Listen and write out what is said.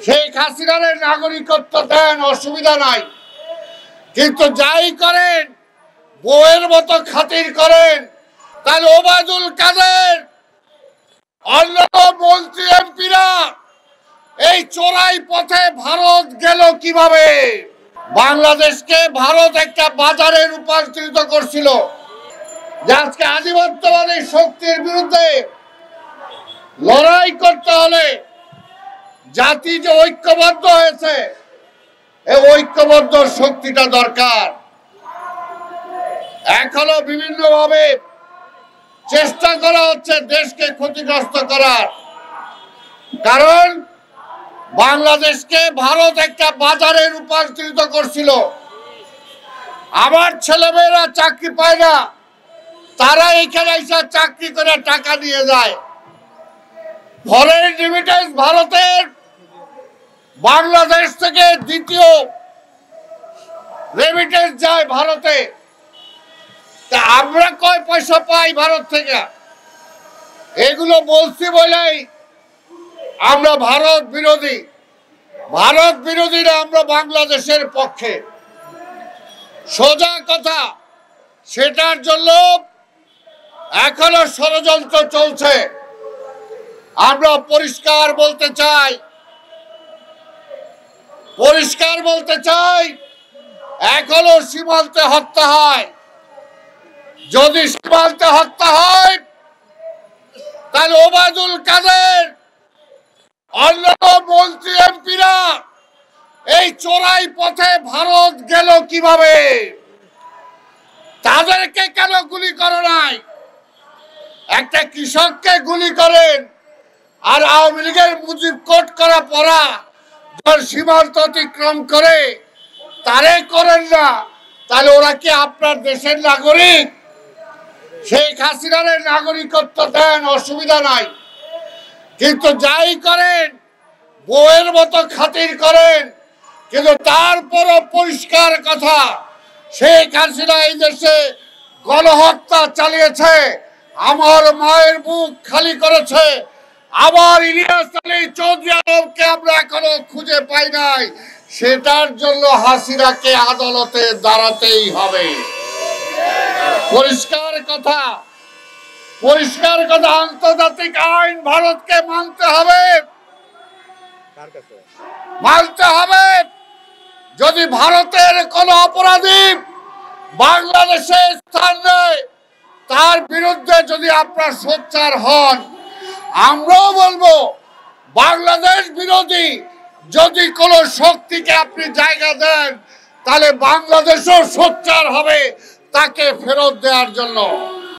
শেখ হাসিনার নাগরিকত্ব দেন, অসুবিধা নাই, কিন্তু যাই করেন বউয়ের মতো খাতির করেন। তাহলে ওবায়দুল কাদের অন্য মন্ত্রী এমপিরা এই চোরাই পথে ভারত গেল কিভাবে? বাংলাদেশকে ভারত একটা বাজারে রূপান্তরিত করছিল। যে আজকে আধিপত্যবাদী শক্তির বিরুদ্ধে লড়াই করতে হলে জাতি যে ঐক্যবদ্ধ হয়েছে, এই ঐক্যবদ্ধ শক্তিটা দরকার। এখনো বিভিন্নভাবে চেষ্টা করা হচ্ছে দেশকে ক্ষতিগ্রস্ত করার, কারণ বাংলাদেশকে ভারত একটা বাজারে রূপান্তরিত করছিল। আমার ছেলেমেয়েরা চাকরি পায় না, তারা এখানে এসে চাকরি করে টাকা নিয়ে যায়। ফরেন রেমিটেন্স ভারতের বাংলাদেশ থেকে দ্বিতীয় রেমিটেন্স যায় ভারতে। তা আমরা কয় পয়সা পাই ভারত থেকে? এগুলো বলছি বলেই আমরা ভারত বিরোধী। ভারত বিরোধীরা আমরা বাংলাদেশের পক্ষে, সোজা কথা। সেটার জন্য এখনো ষড়যন্ত্র চলছে। আমরা পরিষ্কার বলতে চাই, এখনো সীমান্তে হত্যা হয়। যদি সীমান্তে হত্যা হয় তাহলে ওবায়দুল কাদের অন্য মন্ত্রী এমপিরা এই চোরাই পথে ভারত গেল কিভাবে? তাদেরকে কেন গুলি করে নাই? একটা কৃষককে গুলি করেন, আর আওয়ামী লীগের মুজিব কোট করা পড়া যখন সীমান্ত অতিক্রম করে তারে করেন না, তাহলে ওরা কি আপনার দেশের নাগরিক? শেখ হাসিনার নাগরিকত্ব দেন, অসুবিধা নাই, কিন্তু যাই করেন বউয়ের মতো খাতির করেন। কিন্তু তারপরও পরিষ্কার কথা, শেখ হাসিনা এই দেশে গণহত্যা চালিয়েছে, আমার মায়ের বুক খালি করেছে। আবার ইলিয়াস আলী চৌধুরী আলমকে আমরা এখনো খুঁজে পাই নাই। সেটার জন্য হাসিনাকে আদালতে দাঁড়াতেই হবে। পরিষ্কার কথা, আন্তর্জাতিক আইন ভারতকে মানতে হবে। যদি ভারতের কোন অপরাধী বাংলাদেশে স্থান নেয়, তার বিরুদ্ধে যদি আপনারা সোচ্চার হন, আমরাও বলবো বাংলাদেশ বিরোধী যদি কোন শক্তিকে আপনি জায়গা দেন, তাহলে বাংলাদেশও সোচ্চার হবে তাকে ফেরত দেওয়ার জন্য।